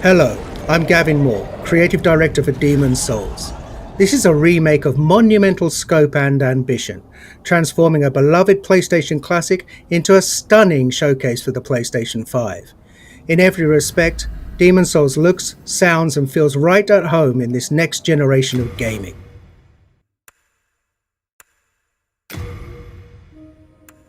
Hello, I'm Gavin Moore, Creative Director for Demon's Souls. This is a remake of monumental scope and ambition, transforming a beloved PlayStation classic into a stunning showcase for the PlayStation 5. In every respect, Demon's Souls looks, sounds and feels right at home in this next generation of gaming.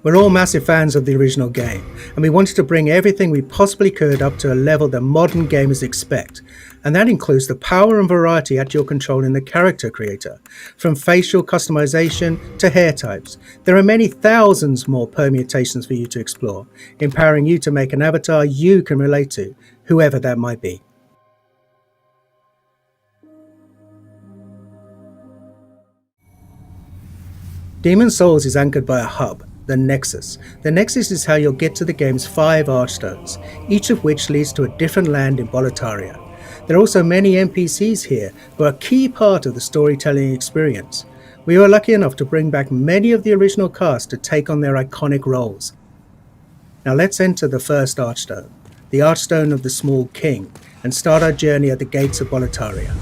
We're all massive fans of the original game, and we wanted to bring everything we possibly could up to a level that modern gamers expect, and that includes the power and variety at your control in the character creator, from facial customization to hair types. There are many thousands more permutations for you to explore, empowering you to make an avatar you can relate to, whoever that might be. Demon's Souls is anchored by a hub, the Nexus. The Nexus is how you'll get to the game's 5 archstones, each of which leads to a different land in Boletaria. There are also many NPCs here who are a key part of the storytelling experience. We were lucky enough to bring back many of the original cast to take on their iconic roles. Now let's enter the first archstone, the Archstone of the Small King, and start our journey at the gates of Boletaria.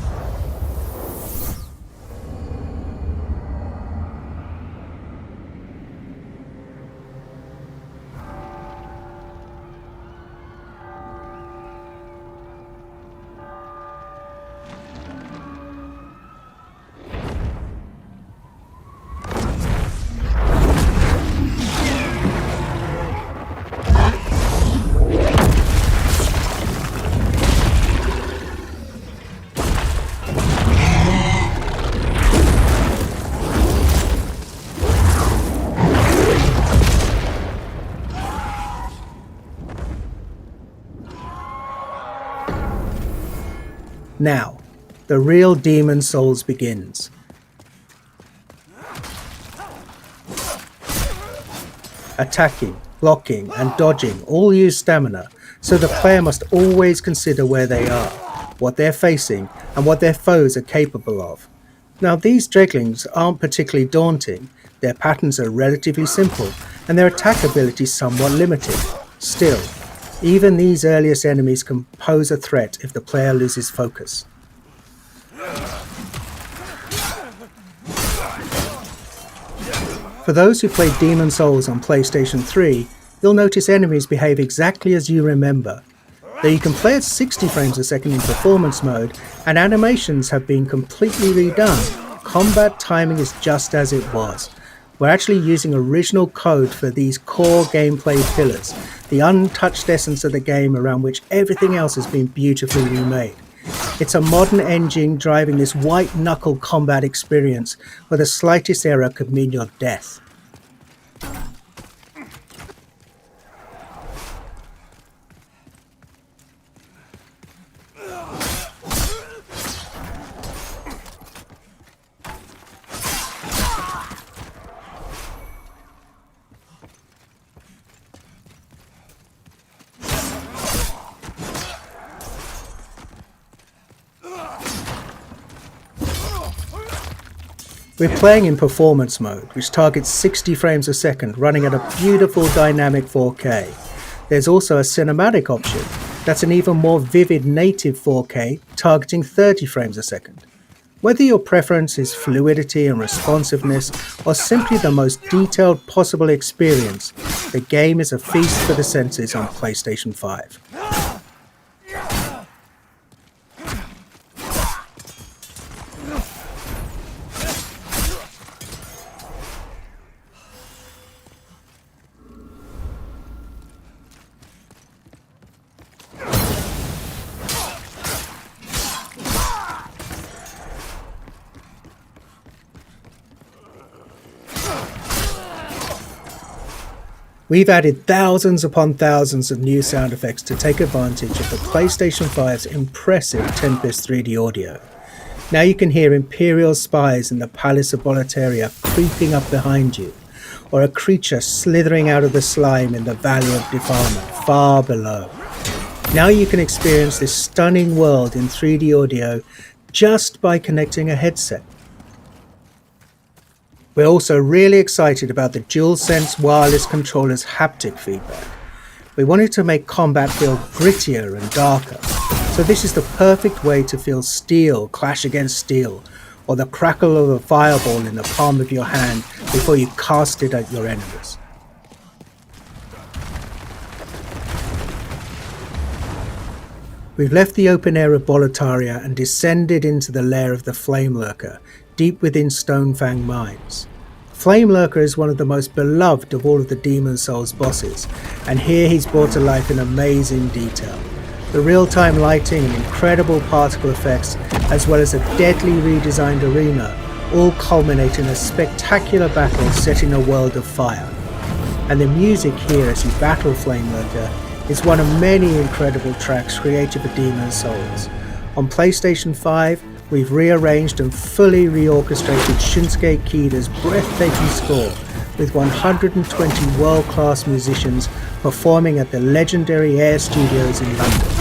Now, the real Demon's Souls begins. Attacking, blocking and dodging all use stamina, so the player must always consider where they are, what they're facing and what their foes are capable of. Now these dreglings aren't particularly daunting, their patterns are relatively simple and their attack ability somewhat limited. Still, even these earliest enemies can pose a threat if the player loses focus. For those who played Demon's Souls on PlayStation 3, you'll notice enemies behave exactly as you remember. Though you can play at 60 frames a second in performance mode, and animations have been completely redone, combat timing is just as it was. We're actually using original code for these core gameplay pillars, the untouched essence of the game around which everything else has been beautifully remade. It's a modern engine driving this white-knuckle combat experience where the slightest error could mean your death. We're playing in performance mode, which targets 60 frames a second, running at a beautiful dynamic 4K. There's also a cinematic option, that's an even more vivid native 4K, targeting 30 frames a second. Whether your preference is fluidity and responsiveness, or simply the most detailed possible experience, the game is a feast for the senses on PlayStation 5. We've added thousands upon thousands of new sound effects to take advantage of the PlayStation 5's impressive Tempest 3D audio. Now you can hear Imperial spies in the Palace of Boletaria creeping up behind you, or a creature slithering out of the slime in the Valley of Defilement far below. Now you can experience this stunning world in 3D audio just by connecting a headset. We're also really excited about the DualSense wireless controller's haptic feedback. We wanted to make combat feel grittier and darker, so this is the perfect way to feel steel clash against steel, or the crackle of a fireball in the palm of your hand before you cast it at your enemies. We've left the open air of Boletaria and descended into the lair of the Flame Lurker, deep within Stonefang Mines. Flame Lurker is one of the most beloved of all of the Demon Souls bosses, and here he's brought to life in amazing detail. The real-time lighting and incredible particle effects, as well as a deadly redesigned arena, all culminate in a spectacular battle set in a world of fire. And the music here as you battle Flame Lurker is one of many incredible tracks created for Demon Souls. On PlayStation 5, we've rearranged and fully reorchestrated Shinsuke Kida's breathtaking score with 120 world-class musicians performing at the legendary Air Studios in London.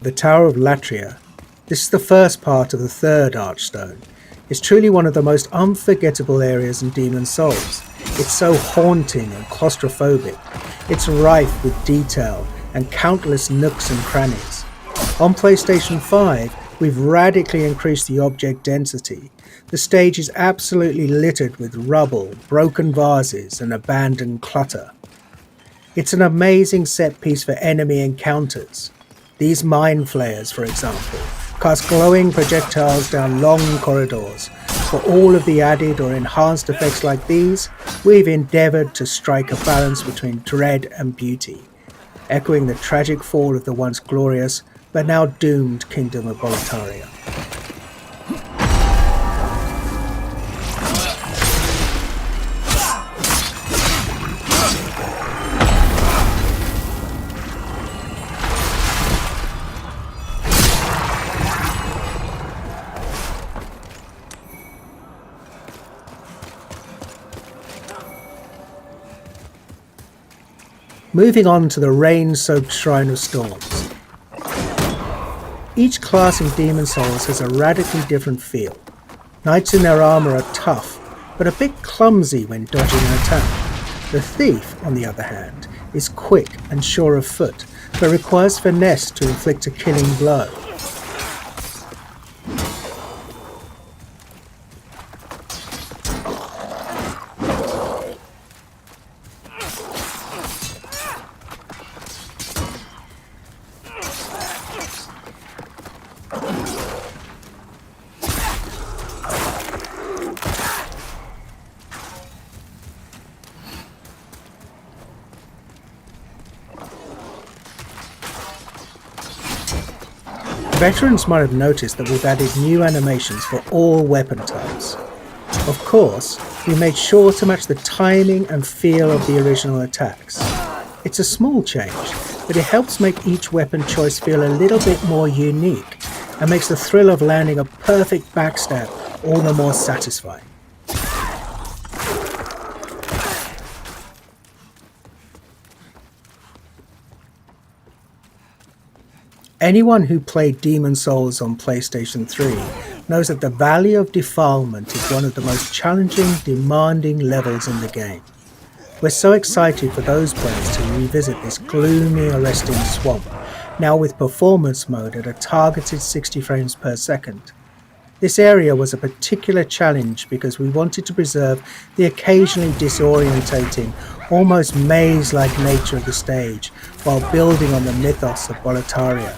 The Tower of Latria, this is the first part of the third Archstone, is truly one of the most unforgettable areas in Demon Souls. It's so haunting and claustrophobic. It's rife with detail and countless nooks and crannies. On PlayStation 5, we've radically increased the object density. The stage is absolutely littered with rubble, broken vases and abandoned clutter. It's an amazing set piece for enemy encounters. These mind flayers, for example, cast glowing projectiles down long corridors. For all of the added or enhanced effects like these, we've endeavoured to strike a balance between dread and beauty, echoing the tragic fall of the once glorious but now doomed kingdom of Boletaria. Moving on to the rain-soaked Shrine of Storms. Each class in Demon Souls has a radically different feel. Knights in their armour are tough, but a bit clumsy when dodging an attack. The Thief, on the other hand, is quick and sure of foot, but requires finesse to inflict a killing blow. Veterans might have noticed that we've added new animations for all weapon types. Of course, we made sure to match the timing and feel of the original attacks. It's a small change, but it helps make each weapon choice feel a little bit more unique and makes the thrill of landing a perfect backstab all the more satisfying. Anyone who played Demon Souls on PlayStation 3 knows that the Valley of Defilement is one of the most challenging, demanding levels in the game. We're so excited for those players to revisit this gloomy, arresting swamp, now with performance mode at a targeted 60 frames per second. This area was a particular challenge because we wanted to preserve the occasionally disorientating, almost maze-like nature of the stage while building on the mythos of Boletaria.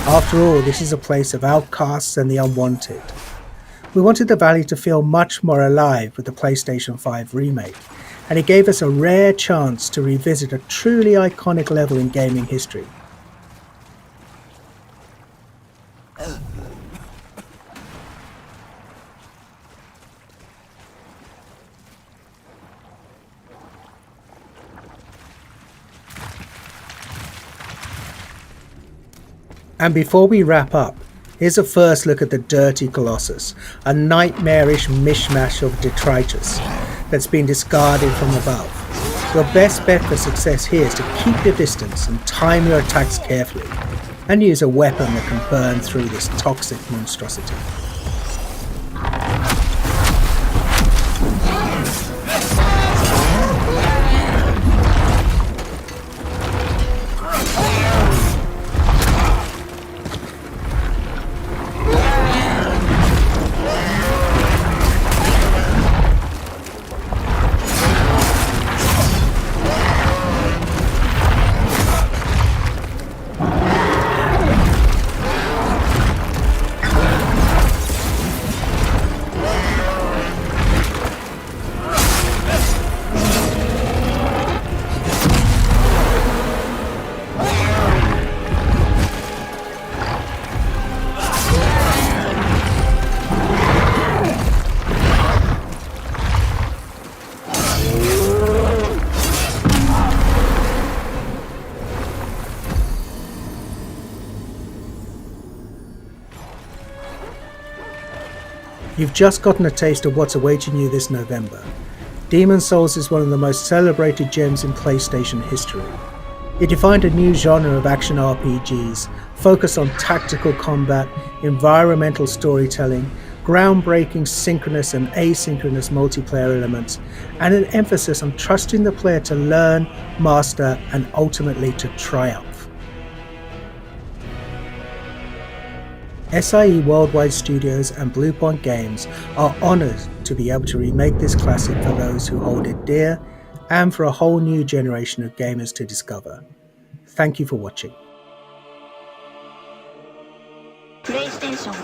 After all, this is a place of outcasts and the unwanted. We wanted the valley to feel much more alive with the PlayStation 5 remake, and it gave us a rare chance to revisit a truly iconic level in gaming history. And before we wrap up, here's a first look at the Dirty Colossus, a nightmarish mishmash of detritus that's been discarded from above. Your best bet for success here is to keep your distance and time your attacks carefully, and use a weapon that can burn through this toxic monstrosity. You've just gotten a taste of what's awaiting you this November. Demon's Souls is one of the most celebrated gems in PlayStation history. It defined a new genre of action RPGs, focused on tactical combat, environmental storytelling, groundbreaking synchronous and asynchronous multiplayer elements, and an emphasis on trusting the player to learn, master, and ultimately to triumph. SIE Worldwide Studios and Bluepoint Games are honoured to be able to remake this classic for those who hold it dear, and for a whole new generation of gamers to discover. Thank you for watching. PlayStation